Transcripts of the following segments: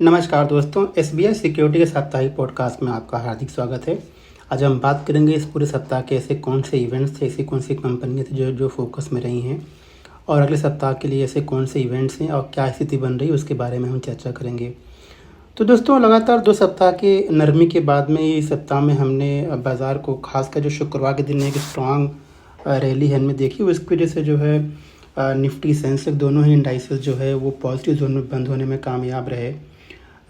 नमस्कार दोस्तों, SBI security के साप्ताहिक पॉडकास्ट में आपका हार्दिक स्वागत है। आज हम बात करेंगे इस पूरे सप्ताह के ऐसे कौन से इवेंट्स थे, ऐसी कौन सी कंपनियां थी जो फोकस में रही हैं और अगले सप्ताह के लिए ऐसे कौन से इवेंट्स हैं और क्या स्थिति बन रही है उसके बारे में हम चर्चा करेंगे। तो दोस्तों, लगातार 2 सप्ताह की नरमी के बाद में इस सप्ताह में हमने बाज़ार को खासकर जो शुक्रवार के दिन एक स्ट्रॉन्ग रैली हमने देखी। उसकी वजह से जो है निफ्टी सेंसेक्स दोनों ही इंडाइसेस जो है वो पॉजिटिव जोन में बंद होने में कामयाब रहे।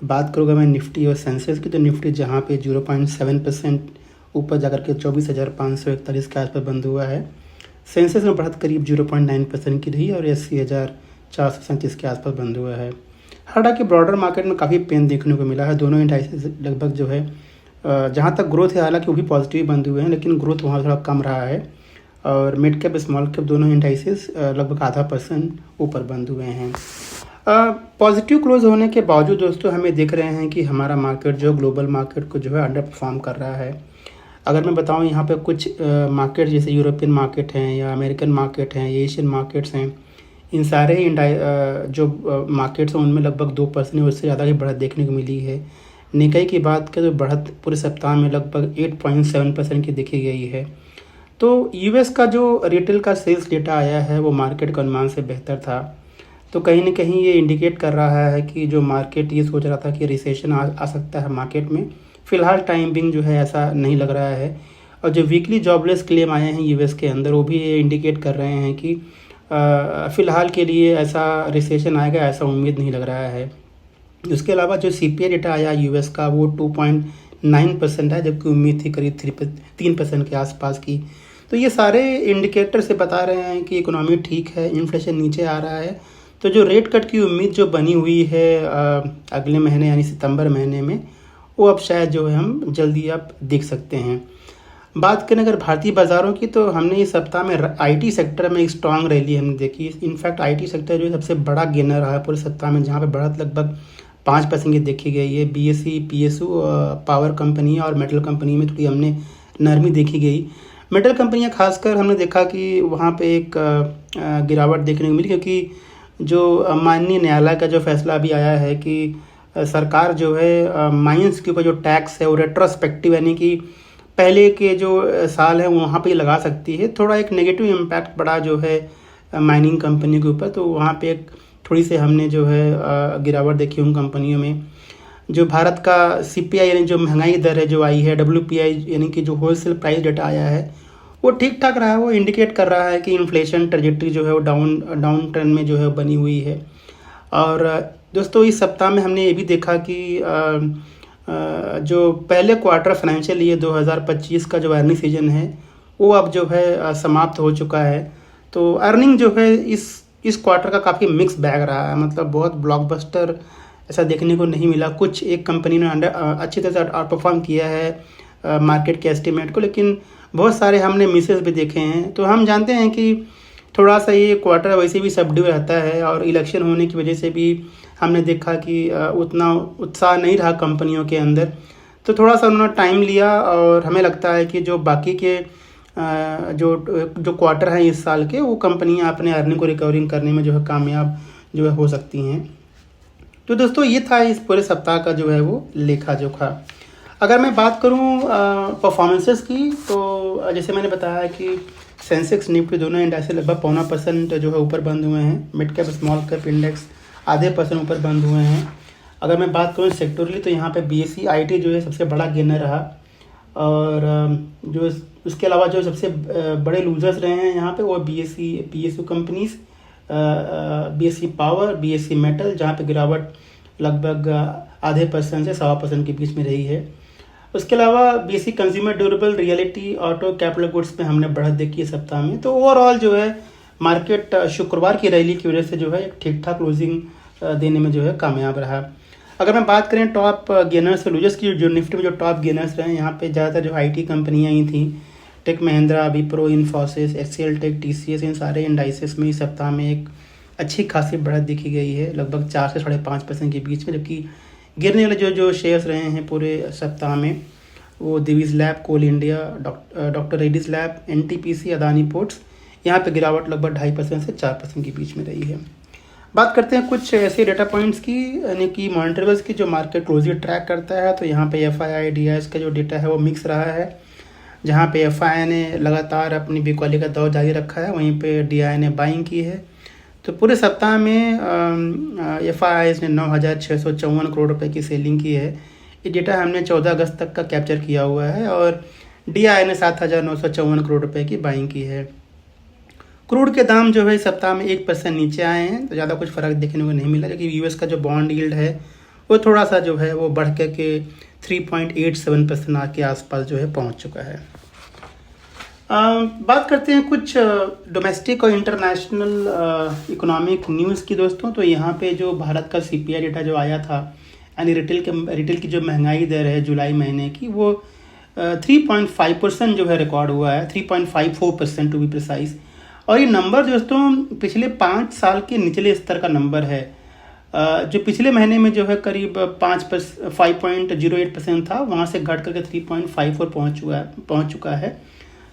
बात करूँगा मैं निफ्टी और सेंसेक्स की, तो निफ्टी जहाँ पे 0.7% ऊपर जाकर के 24,541 के आसपास बंद हुआ है। सेंसेक्स में बढ़त करीब 0.9% की रही और 80,437 के आसपास बंद हुआ है। हालांकि ब्रॉडर मार्केट में काफ़ी पेन देखने को मिला है। दोनों इंडाइसेस लगभग जो है जहाँ तक ग्रोथ है, हालांकि वो भी पॉजिटिव बंद हुए हैं, लेकिन ग्रोथ वहाँ थोड़ा कम रहा है। और मिड कैप स्मॉल कैप दोनों इंडाइसेस लगभग 0.5% ऊपर बंद हुए हैं। पॉजिटिव क्लोज होने के बावजूद दोस्तों हमें देख रहे हैं कि हमारा मार्केट जो ग्लोबल मार्केट को जो है अंडर परफॉर्म कर रहा है। अगर मैं बताऊं, यहाँ पे कुछ मार्केट जैसे यूरोपियन मार्केट हैं या अमेरिकन मार्केट हैं, एशियन मार्केट्स हैं, इन सारे ही जो मार्केट्स हैं उनमें लगभग 2% उससे ज़्यादा की बढ़त देखने को मिली है। निकाई की बात करें तो बढ़त पूरे सप्ताह में लगभग 8.7% की देखी गई है। तो यूएस का जो रिटेल का सेल्स डेटा आया है वो मार्केट के अनुमान से बेहतर था। तो कहीं ना कहीं ये इंडिकेट कर रहा है कि जो मार्केट ये सोच रहा था कि रिसेशन आ सकता है मार्केट में, फ़िलहाल टाइम बिंग जो है ऐसा नहीं लग रहा है। और जो वीकली जॉबलेस क्लेम आए हैं यूएस के अंदर, वो भी ये इंडिकेट कर रहे हैं कि फ़िलहाल के लिए ऐसा रिसेशन आएगा ऐसा उम्मीद नहीं लग रहा है। उसके अलावा जो सीपीआई डेटा आया यूएस का वो 2.9% है, जबकि उम्मीद थी करीब 3% के आसपास की। तो ये सारे इंडिकेटर से बता रहे हैं कि इकोनॉमी ठीक है, इन्फ्लेशन नीचे आ रहा है। तो जो रेट कट की उम्मीद जो बनी हुई है अगले महीने यानी सितंबर महीने में, वो अब शायद जो है हम जल्दी अब देख सकते हैं। बात करें अगर भारतीय बाज़ारों की, तो हमने इस सप्ताह में आईटी सेक्टर में एक स्ट्रांग रैली हमने देखी। इनफैक्ट आईटी सेक्टर जो है सबसे बड़ा गेनर रहा है पूरे सप्ताह में, जहाँ पे बढ़त लगभग 5% की देखी गई है। बीएसई, पीएसयू, पावर कंपनी और मेटल कंपनी में थोड़ी हमने नरमी देखी गई। मेटल कंपनियाँ खासकर हमने देखा कि वहाँ पे एक गिरावट देखने को मिली, क्योंकि जो माननीय न्यायालय का जो फैसला अभी आया है कि सरकार जो है माइंस के ऊपर जो टैक्स है वो रेट्रोस्पेक्टिव यानी कि पहले के जो साल है वहाँ पे लगा सकती है। थोड़ा एक नेगेटिव इम्पैक्ट पड़ा जो है माइनिंग कंपनी के ऊपर, तो वहाँ पे एक थोड़ी सी हमने जो है गिरावट देखी उन कंपनियों में। जो भारत का सीपीआई यानी जो महंगाई दर है जो आई है, डब्ल्यूपीआई यानी कि जो होलसेल प्राइस डेटा आया है, वो ठीक ठाक रहा है। वो इंडिकेट कर रहा है कि इन्फ्लेशन ट्रेजेक्टरी जो है वो डाउन ट्रेंड में जो है बनी हुई है। और दोस्तों, इस सप्ताह में हमने ये भी देखा कि जो पहले क्वार्टर फाइनेंशियल ईयर 2025 का जो अर्निंग सीजन है वो अब जो है समाप्त हो चुका है। तो अर्निंग जो है इस क्वार्टर का काफ़ी मिक्स बैग रहा है। मतलब बहुत ब्लॉकबस्टर ऐसा देखने को नहीं मिला। कुछ एक कंपनी ने अच्छी तरह से आउट परफॉर्म किया है मार्केट के एस्टिमेट को, लेकिन बहुत सारे हमने मिसेस भी देखे हैं। तो हम जानते हैं कि थोड़ा सा ये क्वार्टर वैसे भी सबड्यू रहता है और इलेक्शन होने की वजह से भी हमने देखा कि उतना उत्साह नहीं रहा कंपनियों के अंदर। तो थोड़ा सा उन्होंने टाइम लिया और हमें लगता है कि जो बाकी के जो क्वार्टर हैं इस साल के, वो कंपनियां अपने अर्निंग को रिकवरिंग करने में जो है कामयाब जो है हो सकती हैं। तो दोस्तों, ये था इस पूरे सप्ताह का जो है वो लेखा जोखा। अगर मैं बात करूं परफॉर्मेंसेस की, तो जैसे मैंने बताया कि सेंसेक्स निफ्टी दोनों इंडेक्स लगभग 0.25% जो है ऊपर बंद हुए हैं। Mid cap small cap index 0.5% ऊपर बंद हुए हैं। अगर मैं बात करूं सेक्टोरली, तो यहाँ पे बीएसई आईटी जो है सबसे बड़ा गेनर रहा। और जो उसके अलावा जो सबसे बड़े लूजर्स रहे हैं यहाँ पे वो BSE PSU companies, BSE power, BSE metal, जहाँ पे गिरावट लगभग 0.5% से 1.25% के बीच में रही है। उसके अलावा BSE consumer durable, reality, auto, capital goods में हमने बढ़त देखी है सप्ताह में। तो ओवरऑल जो है मार्केट शुक्रवार की रैली की वजह से जो है एक ठीक ठाक क्लोजिंग देने में जो है कामयाब रहा। अगर मैं बात करें टॉप गेनर्स और लूजर्स की, जो निफ्टी में जो टॉप गेनर्स रहे यहाँ पे ज़्यादातर जो आईटी कंपनियाँ ही थी। Tech Mahindra, Wipro, Infosys, HCL Tech, TCS, इन सारे इंडाइसेस में इस सप्ताह में एक अच्छी खासी बढ़त दिखी गई है, लगभग 4 से 5.5% के बीच में। जबकि गिरने वाले जो शेयर्स रहे हैं पूरे सप्ताह में, वो Divi's lab, Coal India, doctor Reddy's lab, NTPC, Adani ports, यहाँ पे गिरावट लगभग 2.5% से 4% के बीच में रही है। बात करते हैं कुछ ऐसे डेटा पॉइंट्स की, यानी कि मॉनिटरेबल्स की, जो मार्केट क्लोजली ट्रैक करता है। तो यहाँ पे FII DIS का जो डेटा है वो मिक्स रहा है। जहाँ पे FII ने लगातार अपनी बिकवाली का दौर जारी रखा है, वहीं पे DI ने बाइंग की है। तो पूरे सप्ताह में FIIs ने 9,654 करोड़ रुपए की सेलिंग की है। ये डेटा हमने 14 अगस्त तक का कैप्चर किया हुआ है। और DI ने 7,954 करोड़ रुपए की बाइंग की है। क्रूड के दाम जो है इस सप्ताह में 1% नीचे आए हैं, तो ज़्यादा कुछ फ़र्क देखने को नहीं मिला। लेकिन US का जो बॉन्ड यील्ड है वो थोड़ा सा जो है वो बढ़ के 3.87% के आसपास जो है पहुंच चुका है। बात करते हैं कुछ डोमेस्टिक और इंटरनेशनल इकोनॉमिक न्यूज़ की दोस्तों। तो यहाँ पे जो भारत का CPI डेटा जो आया था, यानी रिटेल की जो महंगाई दर है जुलाई महीने की, वो 3.5% जो है रिकॉर्ड हुआ है, 3.54% टू बी प्रिसाइज। और ये नंबर दोस्तों पिछले 5 साल के निचले स्तर का नंबर है। जो पिछले महीने में जो है करीब 5.08% था, वहाँ से घट करके 3.54 पहुँच चुका है।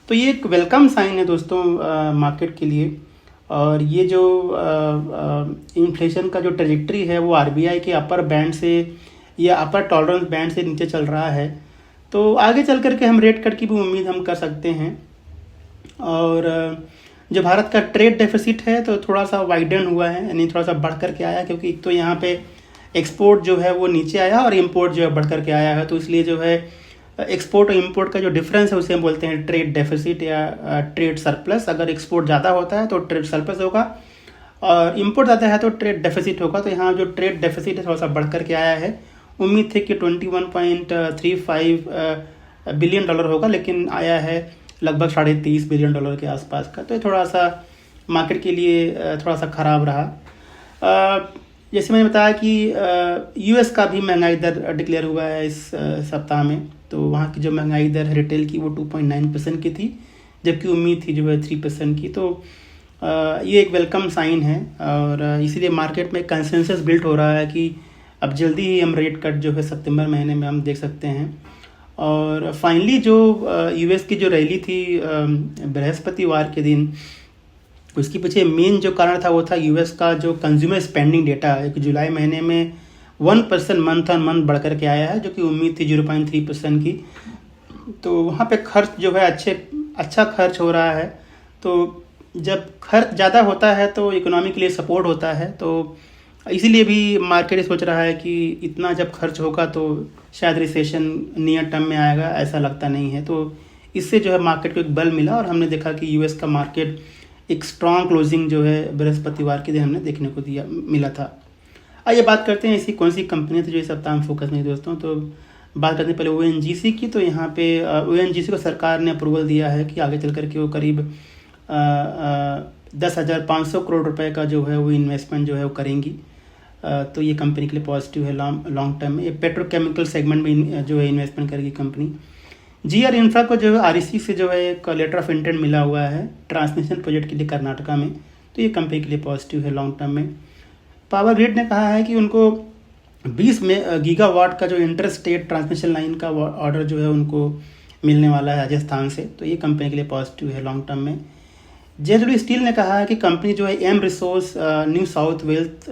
तो ये एक वेलकम साइन है दोस्तों मार्केट के लिए। और ये जो इन्फ्लेशन का जो ट्रेजेक्ट्री है वो RBI के अपर बैंड से या अपर टॉलरेंस बैंड से नीचे चल रहा है। तो आगे चल करके हम रेट कट की भी उम्मीद हम कर सकते हैं। और जो भारत का ट्रेड डेफिसिट है तो थोड़ा सा वाइडन हुआ है, यानी थोड़ा सा बढ़ करके आया, क्योंकि एक तो यहाँ पे एक्सपोर्ट जो है वो नीचे आया और इम्पोर्ट जो है बढ़ करके आया है। तो इसलिए जो है एक्सपोर्ट और इम्पोर्ट का जो डिफरेंस है उसे हम बोलते हैं ट्रेड डेफिसिट या ट्रेड सरप्लस। अगर एक्सपोर्ट ज़्यादा होता है तो ट्रेड सरप्लस होगा, और इम्पोर्ट ज़्यादा है तो ट्रेड डेफिसिट होगा। तो यहाँ जो ट्रेड डेफिसिट है थोड़ा सा बढ़ करके आया है। उम्मीद थी कि $21.35 बिलियन होगा, लेकिन आया है लगभग $30.5 बिलियन के आसपास का। तो ये थोड़ा सा मार्केट के लिए थोड़ा सा ख़राब रहा। जैसे मैंने बताया कि US का भी महंगाई दर डिक्लेयर हुआ है इस सप्ताह में। तो वहाँ की जो महंगाई दर है रिटेल की वो 2.9% की थी, जबकि उम्मीद थी जो है 3% की। तो ये एक वेलकम साइन है, और इसीलिए मार्केट में कंसेंसस बिल्ड हो रहा है कि अब जल्दी ही हम रेट कट जो है सितंबर महीने में हम देख सकते हैं। और फाइनली जो US की जो रैली थी बृहस्पतिवार के दिन, उसके पीछे मेन जो कारण था वो था US का जो कंज्यूमर स्पेंडिंग डेटा एक जुलाई महीने में 1% मंथ ऑन मंथ बढ़ कर के आया है, जो कि उम्मीद थी 0.3% की। तो वहाँ पे खर्च जो है अच्छा खर्च हो रहा है। तो जब खर्च ज़्यादा होता है तो इकोनॉमी के लिए सपोर्ट होता है। तो इसीलिए भी मार्केट सोच रहा है कि इतना जब खर्च होगा तो शायद रिसेशन नियर टर्म में आएगा, ऐसा लगता नहीं है। तो इससे जो है मार्केट को एक बल मिला, और हमने देखा कि US का मार्केट एक स्ट्रॉन्ग क्लोजिंग जो है बृहस्पतिवार के दिन हमने देखने को मिला था। आइए बात करते हैं ऐसी कौन सी कंपनी थी जो इस सप्ताह में फोकस नहीं दोस्तों। तो बात करते हैं पहले ONGC की। तो यहाँ पे ONGC को सरकार ने अप्रूवल दिया है कि आगे चल करके वो करीब 10,500 करोड़ रुपए का जो है वो इन्वेस्टमेंट जो है वो करेंगी। तो ये कंपनी के लिए पॉजिटिव है लॉन्ग टर्म में। ये पेट्रोकेमिकल सेगमेंट में जो है इन्वेस्टमेंट करेगी कंपनी। GR इंफ्रा को जो है REC से जो है एक लेटर ऑफ इंटेंट मिला हुआ है ट्रांसमिशन प्रोजेक्ट के लिए कर्नाटका में। तो ये कंपनी के लिए पॉजिटिव है लॉन्ग टर्म में। पावर ग्रिड ने कहा है कि उनको 20 गीगावाट का जो इंटर स्टेट ट्रांसमिशन लाइन का ऑर्डर जो है उनको मिलने वाला है राजस्थान से। तो ये कंपनी के लिए पॉजिटिव है लॉन्ग टर्म में। JSW स्टील ने कहा है कि कंपनी जो है M resource New South Wales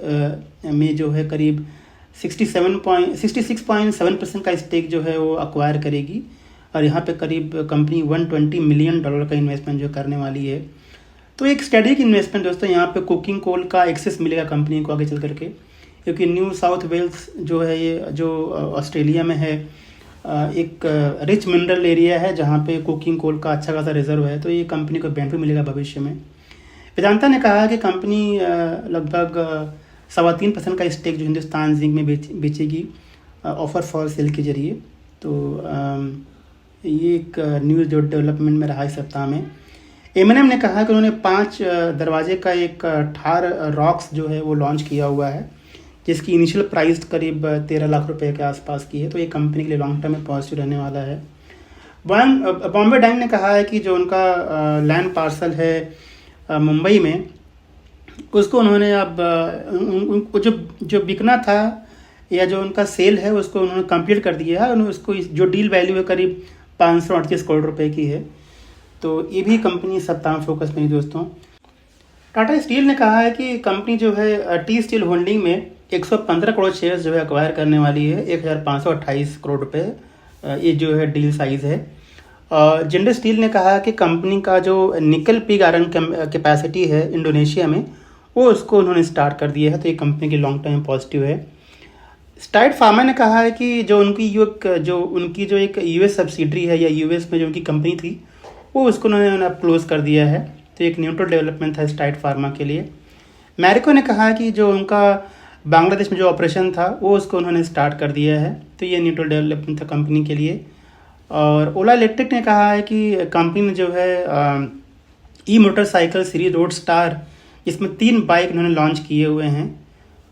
में जो है करीब 66.7% का स्टेक जो है वो अक्वायर करेगी, और यहाँ पे करीब कंपनी $120 मिलियन का इन्वेस्टमेंट जो करने वाली है। तो एक स्ट्रेटेजिक इन्वेस्टमेंट दोस्तों, यहाँ पे कुकिंग कोल का एक्सेस मिलेगा कंपनी को आगे चल करके, क्योंकि न्यू साउथ वेल्स जो है ये जो ऑस्ट्रेलिया में है एक रिच मिनरल एरिया है जहाँ पे कुकिंग कोल का अच्छा खासा रिजर्व है। तो ये कंपनी को बेनिफिट मिलेगा भविष्य में। वेदांता ने कहा कि कंपनी लगभग 3.25% का स्टेक जो हिंदुस्तान जिंक में बेचेगी ऑफर फॉर सेल के जरिए। तो ये एक न्यूज़ जो डेवलपमेंट में रहा इस सप्ताह में। M&M ने कहा कि उन्होंने 5 दरवाजे का एक थार रॉक्स जो है वो लॉन्च किया हुआ है, जिसकी इनिशियल प्राइस करीब 13 लाख रुपए के आसपास की है। तो ये कंपनी के लिए लॉन्ग टर्म में पॉजिटिव रहने वाला है। बॉम्बे डाइंग ने कहा है कि जो उनका लैंड पार्सल है मुंबई में, उसको उन्होंने अब उनको जो बिकना था या जो उनका सेल है उसको उन्होंने कंप्लीट कर दिया है। उन्होंने उसको जो डील वैल्यू है करीब 538 करोड़ रुपए की है। तो ये भी कंपनी सप्ताह में फोकस में दोस्तों। टाटा स्टील ने कहा है कि कंपनी जो है टी स्टील होल्डिंग में 115 करोड़ शेयर्स जो है अक्वायर करने वाली है, 1528 करोड़ रुपए ये जो है डील साइज है। जिंदल स्टील ने कहा कि कंपनी का जो निकल पिग आयरन कैपेसिटी है इंडोनेशिया में, वो उसको उन्होंने स्टार्ट कर दिया है, तो ये कंपनी की लॉन्ग टर्म पॉजिटिव है। स्ट्राइड फार्मा ने कहा है कि जो उनकी जो एक यूएस सब्सिडरी है या यूएस में जो उनकी कंपनी थी, वो उसको उन्होंने क्लोज कर दिया है, तो एक न्यूट्रल डेवलपमेंट था स्ट्राइड फार्मा के लिए। मैरिको ने कहा है कि जो उनका बांग्लादेश में जो ऑपरेशन था वो उसको उन्होंने स्टार्ट कर दिया है, तो ये न्यूट्रल डेवलपमेंट था कंपनी के लिए। और ओला इलेक्ट्रिक ने कहा है कि कंपनी ने जो है ई मोटरसाइकिल सीरीज रोड स्टार, इसमें 3 बाइक उन्होंने लॉन्च किए हुए हैं,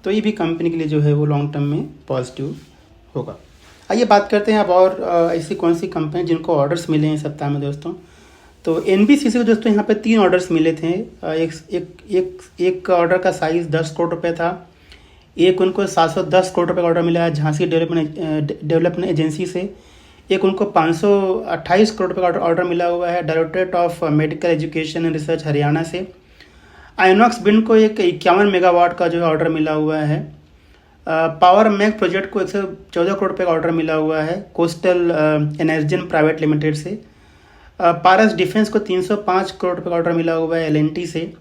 तो ये भी कंपनी के लिए जो है वो लॉन्ग टर्म में पॉजिटिव होगा। आइए बात करते हैं अब और ऐसी कौन सी कंपनी जिनको ऑर्डर्स मिले हैं सप्ताह में दोस्तों। तो एनबीसीसी को दोस्तों यहाँ पे 3 ऑर्डर्स मिले थे। एक ऑर्डर का साइज़ 10 करोड़ रुपए था। एक उनको 710 करोड़ रुपए का ऑर्डर मिला है झांसी डेवलपमेंट एजेंसी से। एक उनको 528 करोड़ रुपए का ऑर्डर मिला हुआ है directorate of medical education and research Haryana से। आइनॉक्स विंड को एक 51 मेगावाट का जो है ऑर्डर मिला हुआ है। पावर मैक प्रोजेक्ट को 114 करोड़ रुपये का ऑर्डर मिला हुआ है कोस्टल एनर्जियन प्राइवेट लिमिटेड से। पारस डिफेंस को 305 करोड़ रुपये का ऑर्डर मिला हुआ है एलएनटी से।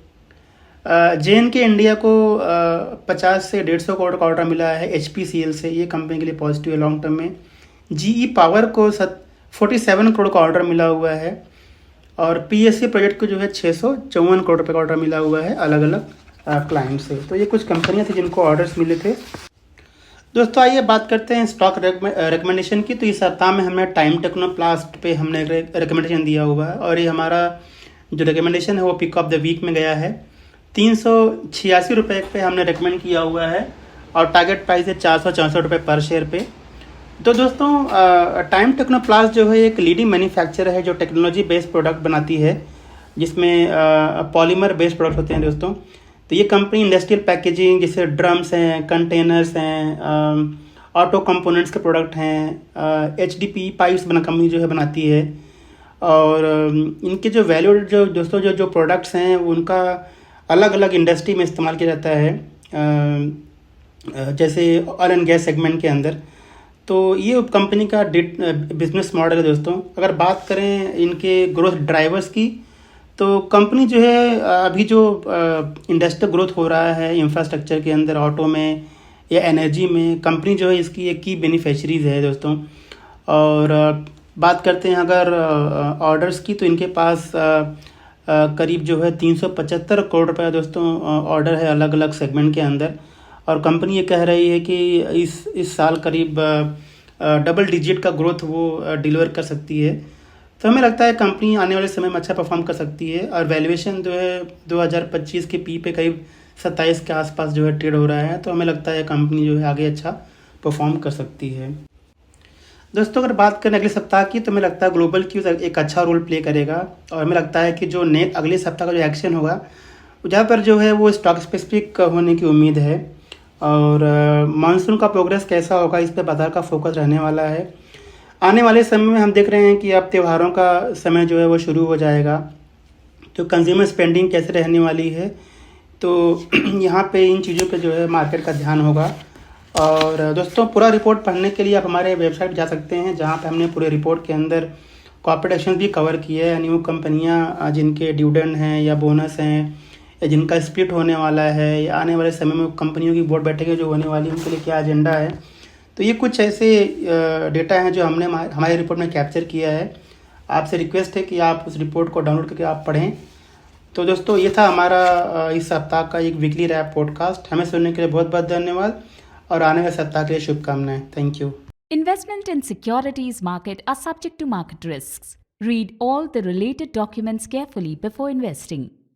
JNK इंडिया को 50 से 150 करोड़ का ऑर्डर मिला है HPCL से, ये कंपनी के लिए पॉजिटिव है लॉन्ग टर्म में। GE पावर को 47 करोड़ का ऑर्डर मिला हुआ है। और PSC प्रोजेक्ट को जो है 654 करोड़ रुपये का ऑर्डर मिला हुआ है अलग अलग क्लाइंट से। तो ये कुछ कंपनियां थी जिनको ऑर्डर्स मिले थे। दोस्तों आइए बात करते हैं स्टॉक रिकमेंडेशन की। तो इस सप्ताह में हमने टाइम टेक्नोप्लास्ट पे हमने रिकमेंडेशन दिया हुआ है, और ये हमारा जो रिकमेंडेशन है वो पिक ऑफ द वीक में गया है। 386 रुपये पे हमने रिकमेंड किया हुआ है, और टारगेट प्राइस है 464 रुपये पर शेयर पे। तो दोस्तों टाइम टेक्नोप्लास्ट जो है एक लीडिंग मैन्युफैक्चरर है जो टेक्नोलॉजी बेस्ड प्रोडक्ट बनाती है, जिसमें पॉलीमर बेस्ड प्रोडक्ट होते हैं दोस्तों। तो ये कंपनी इंडस्ट्रियल पैकेजिंग जैसे ड्रम्स हैं, कंटेनर्स हैं, ऑटो कंपोनेंट्स के प्रोडक्ट हैं, HDPE पाइप्स कंपनी जो है बनाती है। और इनके जो वैल्यू जो दोस्तों जो प्रोडक्ट्स हैं उनका अलग अलग इंडस्ट्री में इस्तेमाल किया जाता है, जैसे ऑयल एंड गैस सेगमेंट के अंदर। तो ये कंपनी का बिजनेस मॉडल है दोस्तों। अगर बात करें इनके ग्रोथ ड्राइवर्स की, तो कंपनी जो है अभी जो इंडस्ट्रियल ग्रोथ हो रहा है इंफ्रास्ट्रक्चर के अंदर, ऑटो में या एनर्जी में, कंपनी जो है इसकी एक की बेनिफिशरीज है दोस्तों। और बात करते हैं अगर ऑर्डर्स की, तो इनके पास करीब जो है 375 करोड़ रुपये दोस्तों ऑर्डर है अलग अलग सेगमेंट के अंदर। और कंपनी ये कह रही है कि इस साल करीब डबल डिजिट का ग्रोथ वो डिलीवर कर सकती है। तो हमें लगता है कंपनी आने वाले समय में अच्छा परफॉर्म कर सकती है। और वैल्यूएशन जो है 2025 के पी पे करीब 27 के आसपास जो है ट्रेड हो रहा है, तो हमें लगता है कंपनी जो है आगे अच्छा परफॉर्म कर सकती है। दोस्तों अगर बात करें अगले सप्ताह की, तो हमें लगता है ग्लोबल क्यूज एक अच्छा रोल प्ले करेगा। और हमें लगता है कि जो अगले सप्ताह का जो एक्शन होगा ज़्यादातर जो है वो स्टॉक स्पेसिफिक होने की उम्मीद है। और मानसून का प्रोग्रेस कैसा होगा इस पर बाजार का फोकस रहने वाला है। आने वाले समय में हम देख रहे हैं कि अब त्योहारों का समय जो है वो शुरू हो जाएगा, तो कंज्यूमर स्पेंडिंग कैसे रहने वाली है, तो यहाँ पे इन चीज़ों पे जो है मार्केट का ध्यान होगा। और दोस्तों पूरा रिपोर्ट पढ़ने के लिए आप हमारे वेबसाइट जा सकते हैं, जहाँ पे हमने पूरे रिपोर्ट के अंदर कॉर्पोरेट एक्शन भी कवर किए हैं, न्यू कंपनियाँ जिनके डिविडेंड हैं या बोनस हैं या जिनका स्प्लिट होने वाला है, या आने वाले समय में कंपनियों की बोर्ड बैठकें जो होने वाली हैं उनके लिए क्या एजेंडा है। तो ये कुछ ऐसे डेटा हैं जो हमने हमारे रिपोर्ट में कैप्चर किया है। आपसे रिक्वेस्ट है कि आप उस रिपोर्ट को डाउनलोड करके आप पढ़ें। तो दोस्तों ये था हमारा इस सप्ताह का एक वीकली रैप पॉडकास्ट। हमें सुनने के लिए बहुत बहुत धन्यवाद, और आने वाले सप्ताह के लिए शुभकामनाएं। Thank you. Investment in securities market are subject to market risks. Read all the related documents carefully before investing.